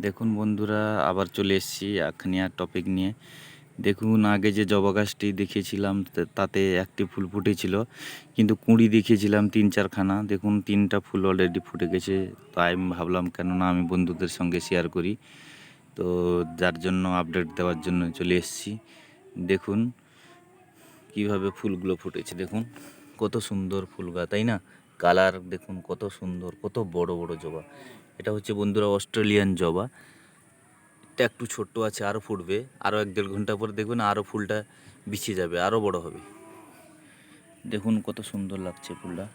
দেখুন বন্ধুরা, আবার চলে এসেছি একখানি আর টপিক নিয়ে। দেখুন, আগে যে জবা গাছটি দেখিয়েছিলাম তাতে একটি ফুল ফুটেছিল, কিন্তু কুঁড়ি দেখিয়েছিলাম 3-4খানা। দেখুন 3টা ফুল অলরেডি ফুটে গেছে। তাই আমি ভাবলাম কেননা আমি বন্ধুদের সঙ্গে শেয়ার করি, তো যার জন্য আপডেট দেওয়ার জন্য চলে এসেছি। দেখুন কিভাবে ফুলগুলো ফুটেছে, দেখুন কত সুন্দর ফুল গাছ, তাই না? কালার দেখুন কত সুন্দর, কত বড় বড় জবা। এটা হচ্ছে বন্ধুরা অস্ট্রেলিয়ান জবা। এটা একটু ছোট্ট আছে, আরও ফুটবে। আরও 1-1.5 ঘন্টা পরে দেখবেন আরও ফুলটা বিছিয়ে যাবে, আরও বড় হবে। দেখুন কত সুন্দর লাগছে ফুলটা।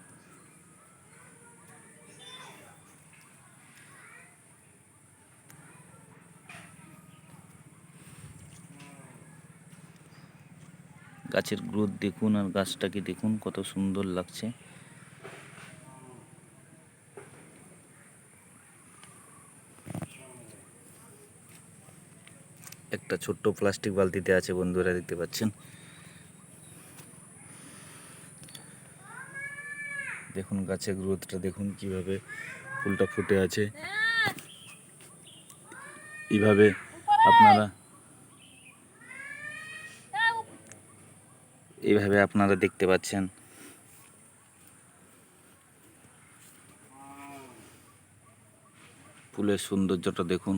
গাছের গ্রোথ দেখুন আর গাছটাকে দেখুন কত সুন্দর লাগছে। একটা ছোট্ট প্লাস্টিক বালতিতে আছে বন্ধুরা, দেখতে পাচ্ছেন। দেখুন গাছের গ্রোথটা দেখুন কিভাবে ফুলটা ফুটে আছে। এইভাবে আপনারা দেখতে পাচ্ছেন। ফুলের সৌন্দর্যটা দেখুন।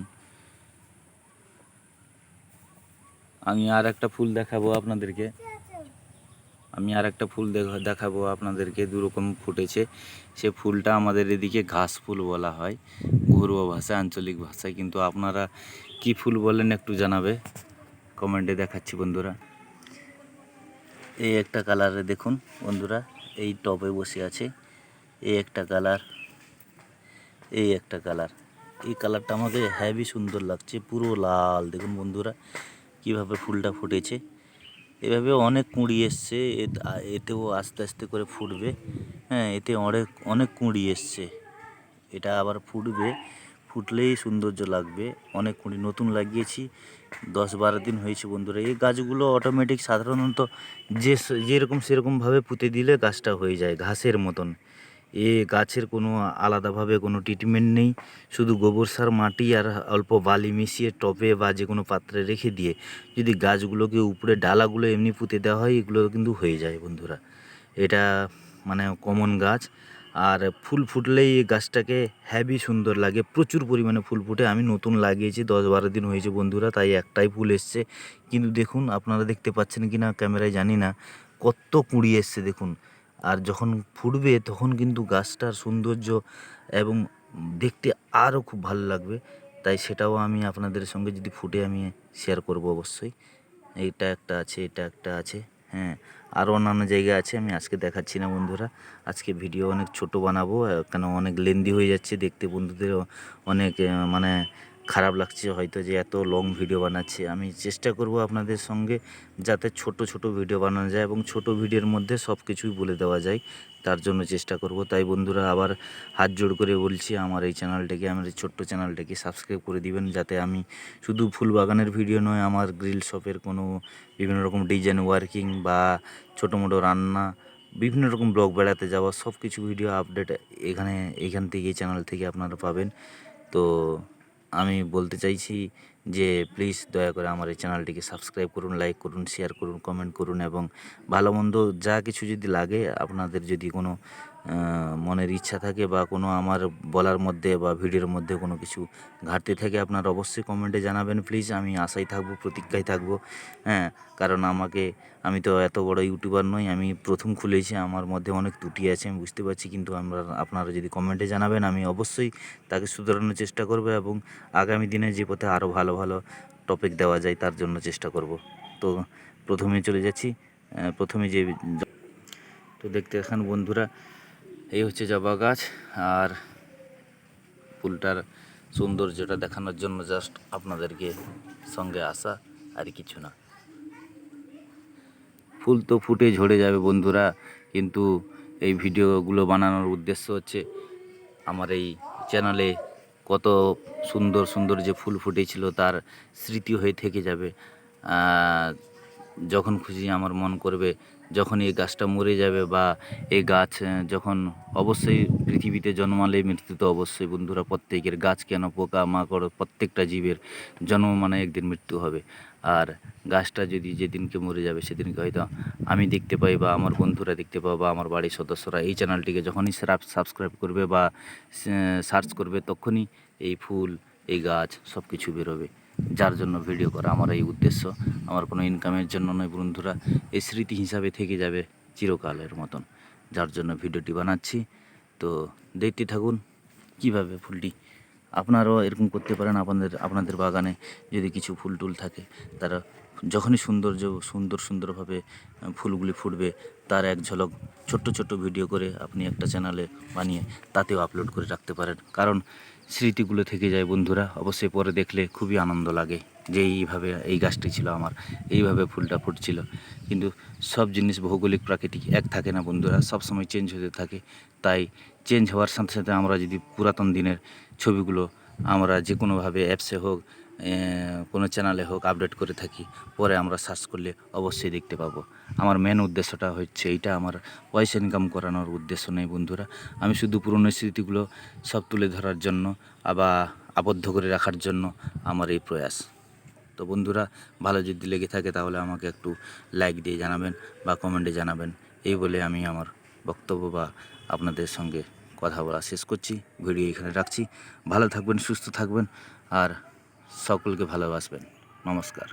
আমি আর একটা ফুল দেখাবো আপনাদেরকে। দুরকম ফুটেছে। সে ফুলটা আমাদের এদিকে ঘাস ফুল বলা হয় ঘরোয়া ভাষায়, আঞ্চলিক ভাষায়। কিন্তু আপনারা কি ফুল বলেন একটু জানাবে কমেন্টে। দেখাচ্ছি বন্ধুরা, এই একটা কালারে দেখুন বন্ধুরা, এই টবে বসে আছে। এই একটা কালার, এই একটা কালার। এই কালারটা আমাকে হেভি সুন্দর লাগছে, পুরো লাল। দেখুন বন্ধুরা কিভাবে ফুলটা ফুটেছে। এভাবে অনেক কুঁড়ি এসছে, এতেও আস্তে আস্তে করে ফুটবে। হ্যাঁ, এতে অনেক অনেক কুঁড়ি এসছে। এটা আবার ফুটবে, ফুটলেই সৌন্দর্য লাগবে। অনেক কুঁড়ি নতুন লাগিয়েছি, 10-12 দিন হয়েছে বন্ধুরা। এই গাছগুলো অটোমেটিক সাধারণত যেরকম সেরকমভাবে পুঁতে দিলে গাছটা হয়ে যায় ঘাসের মতন। এ গাছের কোনো আলাদাভাবে কোনো ট্রিটমেন্ট নেই। শুধু গোবর সার, মাটি আর অল্প বালি মিশিয়ে টবে বা যে কোনো পাত্রে রেখে দিয়ে যদি গাছগুলোকে উপরে ডালাগুলো এমনি পুঁতে দেওয়া হয়, এগুলো কিন্তু হয়ে যায় বন্ধুরা। এটা মানে কমন গাছ। আর ফুল ফুটলেই এই গাছটাকে হেভি সুন্দর লাগে, প্রচুর পরিমাণে ফুল ফুটে। আমি নতুন লাগিয়েছি, 10-12 দিন হয়েছে বন্ধুরা, তাই একটাই ফুল এসছে। কিন্তু দেখুন আপনারা দেখতে পাচ্ছেন কি না ক্যামেরায় জানি না, কত কুঁড়ি এসছে দেখুন। আর যখন ফুটবে তখন কিন্তু গাছটার সৌন্দর্য এবং দেখতে আরও খুব ভালো লাগবে। তাই সেটাও আমি আপনাদের সঙ্গে যদি ফুটে আমি শেয়ার করব অবশ্যই। এইটা একটা আছে, এটা একটা আছে। হ্যাঁ, আরও অন্যান্য জায়গা আছে, আমি আজকে দেখাচ্ছি না বন্ধুরা। আজকে ভিডিও অনেক ছোট বানাবো, কেন অনেক লেন্দি হয়ে যাচ্ছে দেখতে। বন্ধুদের অনেক মানে খারাপ লাগছে হয়তো যে এত লং ভিডিও বানাচ্ছে। আমি চেষ্টা করব আপনাদের সঙ্গে যাতে ছোট ছোট ভিডিও বানানো যায় এবং ছোট ভিডিওর মধ্যে সব কিছুই বলে দেওয়া যায়, তার জন্য চেষ্টা করব। তাই বন্ধুরা আবার হাত জোড় করে বলছি, আমার এই চ্যানেলটাকে, আমার এই ছোট্ট চ্যানেলটাকে সাবস্ক্রাইব করে দিবেন, যাতে আমি শুধু ফুল বাগানের ভিডিও নয়, আমার গ্রিল শপের কোনো বিভিন্ন রকম ডিজাইন ওয়ার্কিং বা ছোটো মোটো রান্না, বিভিন্ন রকম ব্লগ, বেড়াতে যাওয়া, সব কিছু ভিডিও আপডেট এইখান থেকে, এই চ্যানেল থেকে আপনারা পাবেন। তো আমি বলতে চাইছি যে প্লিজ দয়া করে আমার এই চ্যানেলটিকে সাবস্ক্রাইব করুন, লাইক করুন, শেয়ার করুন, কমেন্ট করুন। এবং ভালো মন্দ যা কিছু যদি লাগে, আপনাদের যদি কোনো মনের ইচ্ছা থাকে বা কোনো আমার বলার মধ্যে বা ভিডিওর মধ্যে কোনো কিছু ঘাটতি থাকে, আপনারা অবশ্যই কমেন্টে জানাবেন প্লিজ। আমি আশায় থাকবো, প্রতীক্ষায় থাকবো। হ্যাঁ, কারণ আমি তো এত বড় ইউটিউবার নই, আমি প্রথম খুলেছি, আমার মধ্যে অনেক ত্রুটি আছে আমি বুঝতে পারছি। কিন্তু আপনারা যদি কমেন্টে জানাবেন, আমি অবশ্যই তাকে শুধরানোর চেষ্টা করব এবং আগামী দিনে যে পথে আরও ভালো ভালো টপিক দেওয়া যায় তার জন্য চেষ্টা করব। তো প্রথমে চলে যাচ্ছি, প্রথমে যে তো দেখতে দেখান বন্ধুরা, এই হচ্ছে জবা গাছ। আর ফুলটার সৌন্দর্যটা দেখানোর জন্য জাস্ট আপনাদেরকে সঙ্গে আসা, আর কিছু না। ফুল তো ফুটে ঝরে যাবে বন্ধুরা, কিন্তু এই ভিডিওগুলো বানানোর উদ্দেশ্য হচ্ছে আমার এই চ্যানেলে কত সুন্দর সুন্দর যে ফুল ফুটেছিল তার স্মৃতি হয়ে থেকে যাবে। যখন খুশি আমার মন করবে যখন এই গাছটা মরে যাবে বা এই গাছ যখন অবশ্যই পৃথিবীতে জন্মালে মৃত্যু তো অবশ্যই বন্ধুরা প্রত্যেকের, গাছ কেন পোকা মাকড় প্রত্যেকটা জীবের জন্ম মানে একদিন মৃত্যু হবে। আর গাছটা যদি যেদিনকে মরে যাবে সেদিনকে হয়তো আমি দেখতে পাই বা আমার বন্ধুরা দেখতে পাবো বা আমার বাড়ির সদস্যরা এই চ্যানেলটিকে যখনই সাবস্ক্রাইব করবে বা সার্চ করবে তখনই এই ফুল এই গাছ সব কিছু বেরোবে। যার জন্য ভিডিও করা আমার এই উদ্দেশ্য, আমার কোনো ইনকামের জন্য নয় বন্ধুরা, এই স্মৃতি হিসাবে থেকে যাবে চিরকালের মতন, যার জন্য ভিডিওটি বানাচ্ছি। তো দেখতে থাকুন কিভাবে ফুলটি আপনারাও এরকম করতে পারেন। আপনাদের বাগানে যদি কিছু ফুল টুল থাকে, তারা যখনই সুন্দরভাবে ফুলগুলি ফুটবে তার এক ঝলক ছোট্ট ছোট্ট ভিডিও করে আপনি একটা চ্যানেলে বানিয়ে তাতেও আপলোড করে রাখতে পারেন। কারণ স্মৃতিগুলো থেকে যায় বন্ধুরা, অবশ্যই পরে দেখলে খুবই আনন্দ লাগে যে এইভাবে এই গাছটি ছিল আমার, এইভাবে ফুলটা ফুটছিল। কিন্তু সব জিনিস ভৌগোলিক প্রাকৃতিক এক থাকে না বন্ধুরা, সব সময় চেঞ্জ হতে থাকে। তাই চেঞ্জ হওয়ার সাথে সাথে আমরা যদি পুরাতন দিনের ছবিগুলো আমরা যে কোনোভাবে অ্যাপসে হোক কোনো চ্যানেলে হোক আপডেট করে থাকি, পরে আমরা সার্চ করলে অবশ্যই দেখতে পাবো। আমার মেন উদ্দেশ্যটা হচ্ছে এইটা, আমার পয়সা ইনকাম করানোর উদ্দেশ্য নেই বন্ধুরা। আমি শুধু পুরনো স্মৃতিগুলো সব তুলে ধরার জন্য আবার আবদ্ধ করে রাখার জন্য আমার এই প্রয়াস। তো বন্ধুরা, ভালো যদি লেগে থাকে তাহলে আমাকে একটু লাইক দিয়ে জানাবেন বা কমেন্টে জানাবেন। এই বলে আমি আমার বক্তব্য বা আপনাদের সঙ্গে কথা বলা শেষ করছি। ভিডিও এখানে রাখছি। ভালো থাকবেন, সুস্থ থাকবেন আর সকলকে ভালোবাসবেন। নমস্কার।